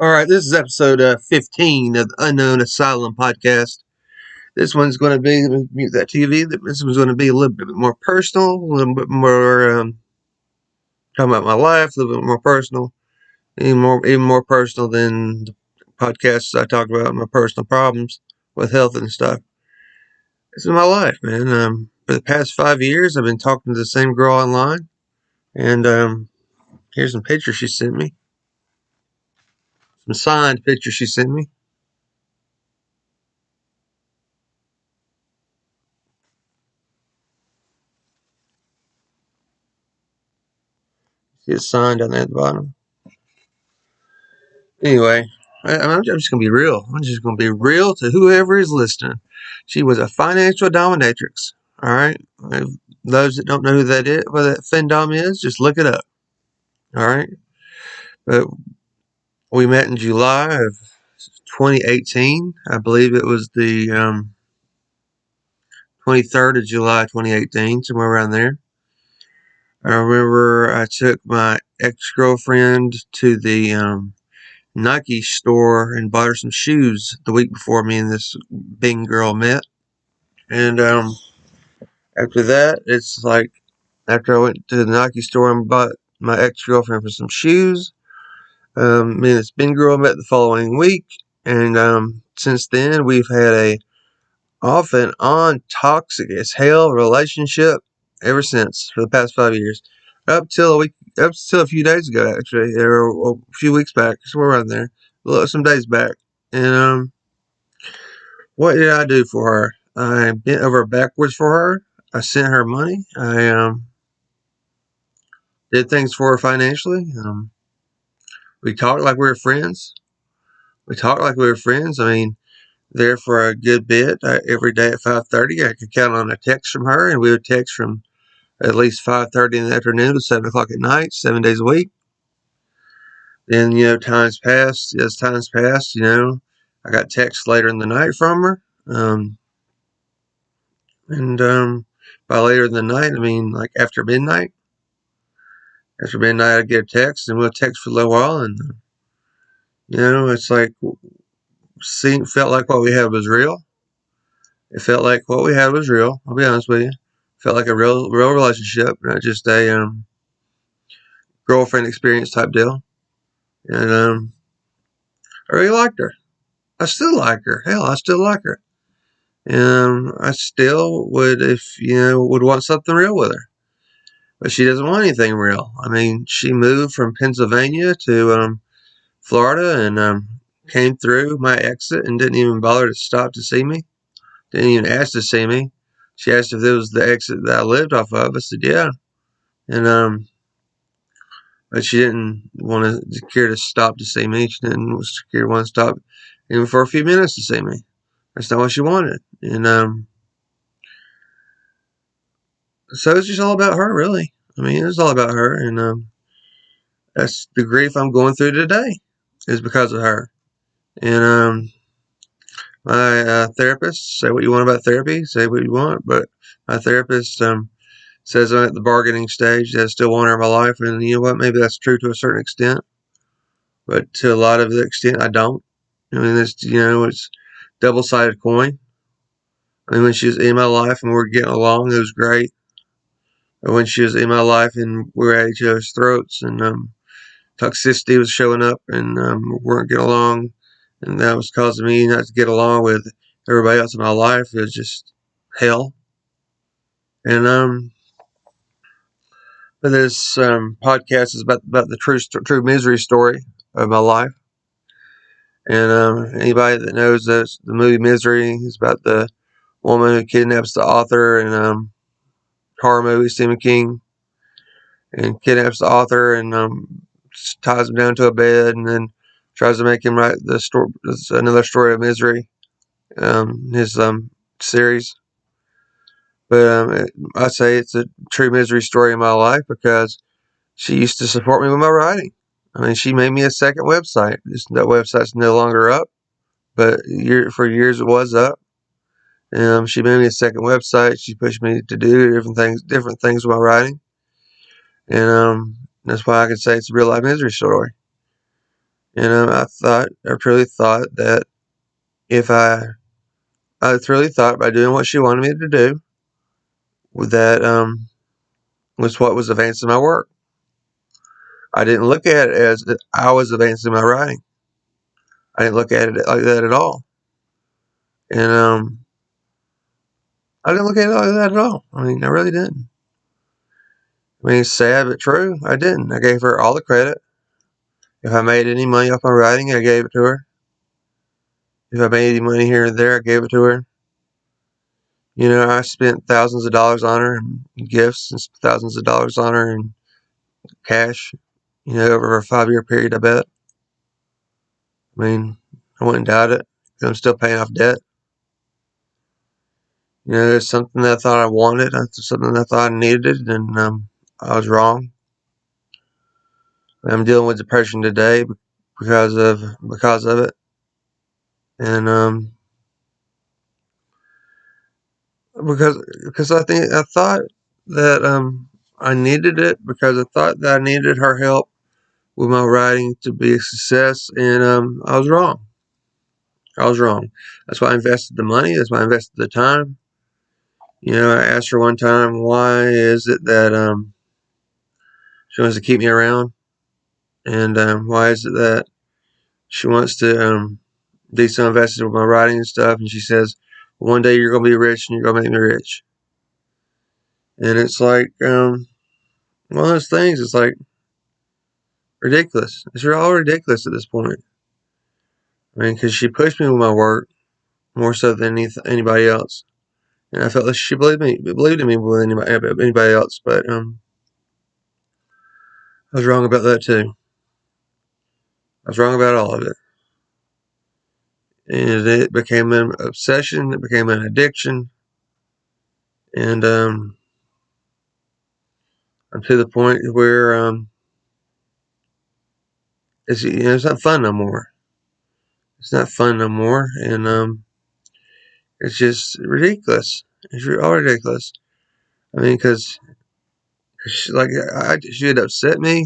All right, this is episode 15 of the Unknown Asylum podcast. This one's going to be, let me mute that TV. This one's going to be a little bit more personal, a little bit more talking about my life, a little bit more personal, even more personal than the podcasts I talk about my personal problems with health and stuff. This is my life, man. For the past 5 years, I've been talking to the same girl online, and here's some pictures she sent me, some signed pictures she sent me. See it signed down there at the bottom. Anyway, I'm just going to be real. I'm just going to be real to whoever is listening. She was a financial dominatrix. All right. Those that don't know who that is, what that FinDom is, just look it up. All right. But we met in July of 2018. I believe it was the 23rd of July 2018, somewhere around there. I remember I took my ex-girlfriend to the Nike store and bought her some shoes the week before me and this Bing girl met. And after that, it's like after I went to the Nike store and bought my ex-girlfriend for some shoes, me and this Bing girl met the following week. And since then, we've had a off and on toxic as hell relationship ever since for the past 5 years. Up till a few days ago, actually, or a few weeks back, somewhere around there, some days back. And what did I do for her? I bent over backwards for her. I sent her money. I did things for her financially. We talked like we were friends. I mean, there for a good bit. Every day at 5:30, I could count on a text from her, and we would text from at least 5:30 in the afternoon to 7 o'clock at night, 7 days a week. Then times passed. As times passed, I got texts later in the night from her. And by later in the night, I mean like after midnight. After midnight, I'd get a text, and we'll text for a little while, and it's like felt like what we had was real. It felt like what we had was real. I'll be honest with you. Felt like a real relationship, not just a girlfriend experience type deal. And I really liked her. I still like her. Hell, I still like her. And I still would, if would want something real with her. But she doesn't want anything real. I mean, she moved from Pennsylvania to Florida and came through my exit and didn't even bother to stop to see me. Didn't even ask to see me. She asked if it was the exit that I lived off of. I said, yeah. And but she didn't want to care to stop to see me. She didn't care to want to stop even for a few minutes to see me. That's not what she wanted. And so it's just all about her, really. I mean, it's all about her, and that's the grief I'm going through today is because of her. And my therapist, say what you want about therapy, say what you want, but my therapist says I'm at the bargaining stage that I still want her in my life, and you know what? Maybe that's true to a certain extent, but to a lot of the extent, I don't. I mean, it's double-sided coin. I mean, when she was in my life and we were getting along, it was great. But when she was in my life and we were at each other's throats and toxicity was showing up and we weren't getting along, and that was causing me not to get along with everybody else in my life, it was just hell. And but this podcast is about the true misery story of my life. And anybody that knows the movie Misery is about the woman who kidnaps the author in horror movie Stephen King, and kidnaps the author and ties him down to a bed, and then tries to make him write the story. It's another story of misery, his series. But I say it's a true misery story in my life because she used to support me with my writing. I mean, she made me a second website. That website's no longer up, but for years it was up. She made me a second website. She pushed me to do different things with my writing, and that's why I can say it's a real life misery story. And I truly thought that if I truly thought by doing what she wanted me to do, that was what was advancing my work. I didn't look at it as I was advancing my writing. I didn't look at it like that at all. And I didn't look at it like that at all. I mean, I really didn't. I mean, it's sad but true. I didn't. I gave her all the credit. If I made any money off my writing, I gave it to her. If I made any money here and there, I gave it to her. You know, I spent thousands of dollars on her in gifts and thousands of dollars on her in cash, you know, over a 5-year period, I bet. I mean, I wouldn't doubt it. I'm still paying off debt. You know, it's something that I thought I wanted, something that I thought I needed, and I was wrong. I'm dealing with depression today because of it, and because I thought that I needed it because I thought that I needed her help with my writing to be a success, and I was wrong. I was wrong. That's why I invested the money. That's why I invested the time. You know, I asked her one time, why is it that she wants to keep me around, and why is it that she wants to be so invested with my writing and stuff? And she says, one day you're gonna be rich, and you're gonna make me rich. And it's like one of those things. It's like ridiculous. It's all ridiculous at this point. I mean, because she pushed me with my work more so than anybody else, and I felt like she believed in me more than anybody else. But I was wrong about that too. I was wrong about all of it, and it became an obsession. It became an addiction, and I'm to the point where it's not fun no more. It's not fun no more, and it's just ridiculous. It's all ridiculous. I mean, because she'd upset me.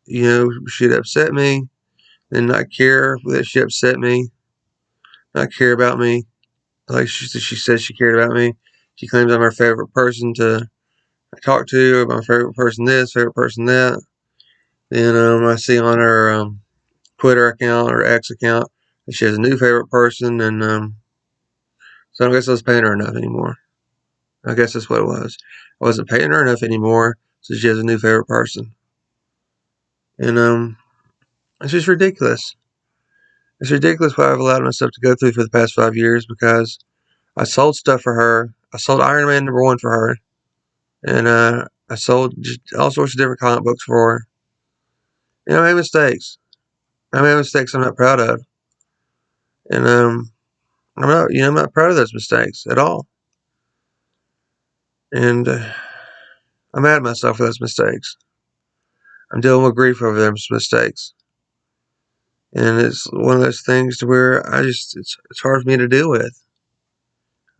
You know, she'd upset me, and not care that she upset me, not care about me. Like she says she cared about me. She claims I'm her favorite person to talk to, or my favorite person this, favorite person that. Then I see on her Twitter account or X account that she has a new favorite person, and so I guess I was paying her enough anymore. I guess that's what it was. I wasn't paying her enough anymore, so she has a new favorite person, and it's just ridiculous. It's ridiculous what I've allowed myself to go through for the past 5 years because I sold stuff for her. I sold Iron Man #1 for her, and I sold just all sorts of different comic books for her. You know, I made mistakes. I made mistakes I'm not proud of, and I'm not proud of those mistakes at all. And I'm mad at myself for those mistakes. I'm dealing with grief over those mistakes, and it's one of those things to where it's hard for me to deal with.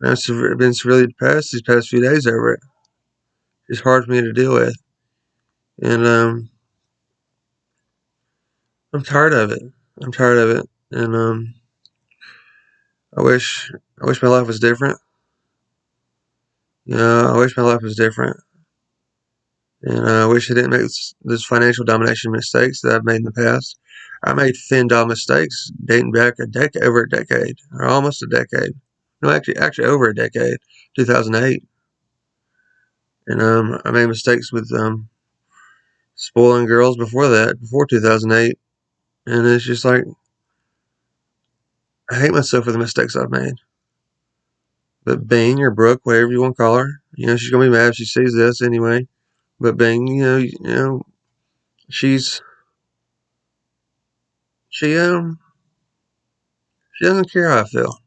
I've been severely depressed these past few days over it. It's hard for me to deal with, and I'm tired of it. I'm tired of it, and I wish I wish my life was different. You know, I wish my life was different, and I wish I didn't make this financial domination mistakes that I've made in the past. I made fin-dom mistakes dating back over a decade, or almost a decade. No, actually over a decade, 2008. And I made mistakes with spoiling girls before that, before 2008. And it's just like I hate myself for the mistakes I've made. But Bing or Brooke, whatever you want to call her, you know, she's gonna be mad if she sees this anyway. But Bing, she's she she doesn't care how I feel.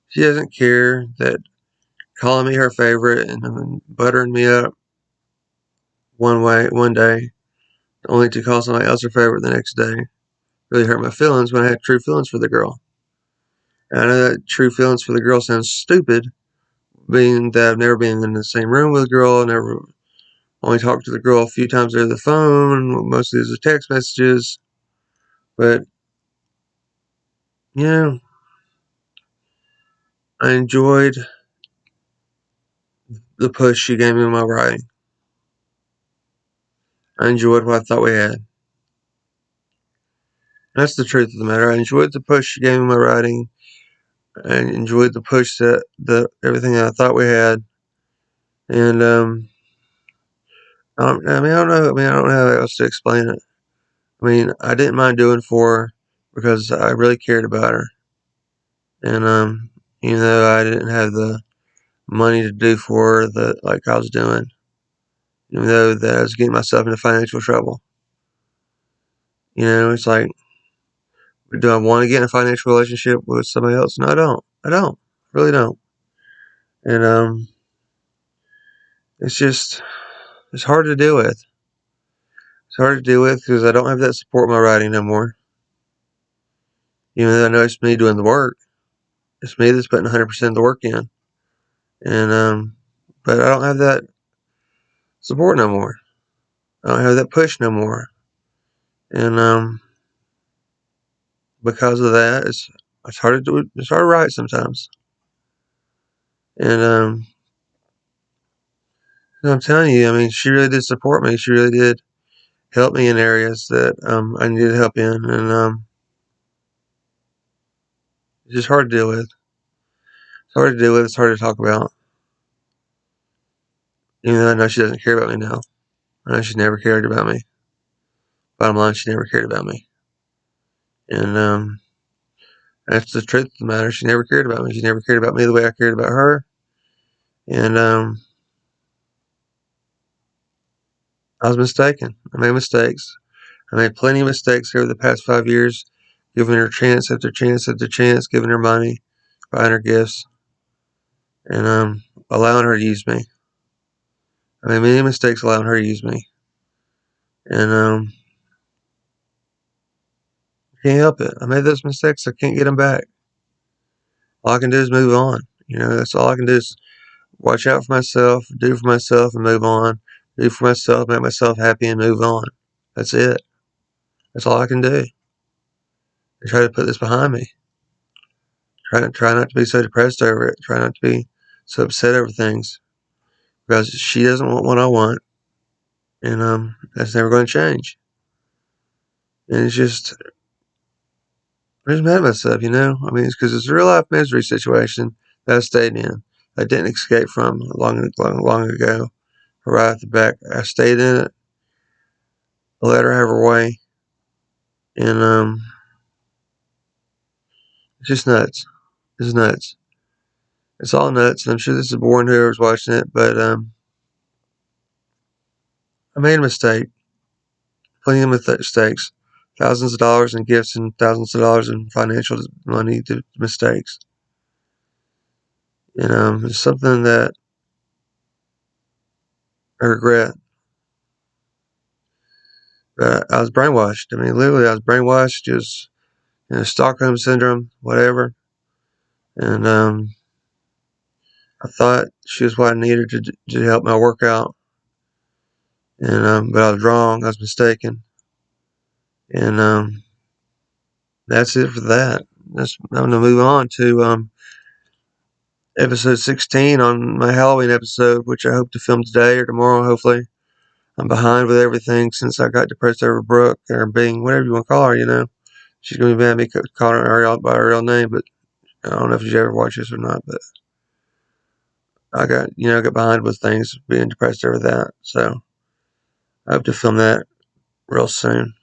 She doesn't care that calling me her favorite and buttering me up one day, only to call somebody else her favorite the next day, really hurt my feelings when I had true feelings for the girl. And I know that true feelings for the girl sounds stupid, being that I've never been in the same room with a girl, never only talked to the girl a few times over the phone, mostly as text messages. But, you know, I enjoyed the push she gave me in my writing. I enjoyed what I thought we had. That's the truth of the matter. I enjoyed the push she gave me in my writing. I enjoyed the push that everything that I thought we had. And I don't know. I don't know how else to explain it. I mean, I didn't mind doing for her because I really cared about her. And even though I didn't have the money to do for her that like I was doing, even though that I was getting myself into financial trouble. It's like, do I want to get in a financial relationship with somebody else? No, I don't. I don't. Really don't. And it's just it's hard to deal with. It's hard to deal with because I don't have that support in my writing no more. Even though I know it's me doing the work, it's me that's putting 100% of the work in. And but I don't have that support no more. I don't have that push no more. And because of that, it's hard to do. It's hard to write sometimes. And I'm telling you, I mean, she really did support me. She really did help me in areas that I needed help in, and it's just hard to deal with. It's hard to deal with. It's hard to talk about. Even though I know she doesn't care about me now. I know she never cared about me. Bottom line, she never cared about me, and that's the truth of the matter. She never cared about me. She never cared about me the way I cared about her, and I was mistaken. I made mistakes. I made plenty of mistakes over the past 5 years, giving her chance after chance after chance, giving her money, buying her gifts, and allowing her to use me. I made many mistakes allowing her to use me, and I can't help it. I made those mistakes. I can't get them back. All I can do is move on. That's all I can do is watch out for myself, do for myself, and move on. Do for myself, make myself happy, and move on. That's it. That's all I can do. I try to put this behind me. Try not to be so depressed over it. Try not to be so upset over things because she doesn't want what I want, and that's never going to change. And it's just I'm just mad at myself. I mean, it's because it's a real life misery situation that I stayed in. I didn't escape from long ago. Right at the back, I stayed in it. I let her have her way, and it's just nuts. It's nuts. It's all nuts, and I'm sure this is boring to whoever's watching it, but I made a mistake. Plenty of mistakes. Thousands of dollars in gifts and thousands of dollars in financial money to mistakes. It's something that I regret. But I was brainwashed. I mean, literally, I was brainwashed. Just Stockholm syndrome, whatever. And I thought she was what I needed to help my workout. And but I was wrong. I was mistaken. And that's it for that. I'm going to move on to episode 16 on my Halloween episode, which I hope to film today or tomorrow, hopefully. I'm behind with everything since I got depressed over Brooke, or Bing, whatever you want to call her. She's going to be mad at me calling her by her real name, but I don't know if she's ever watched this or not, but I got behind with things, being depressed over that. So I hope to film that real soon.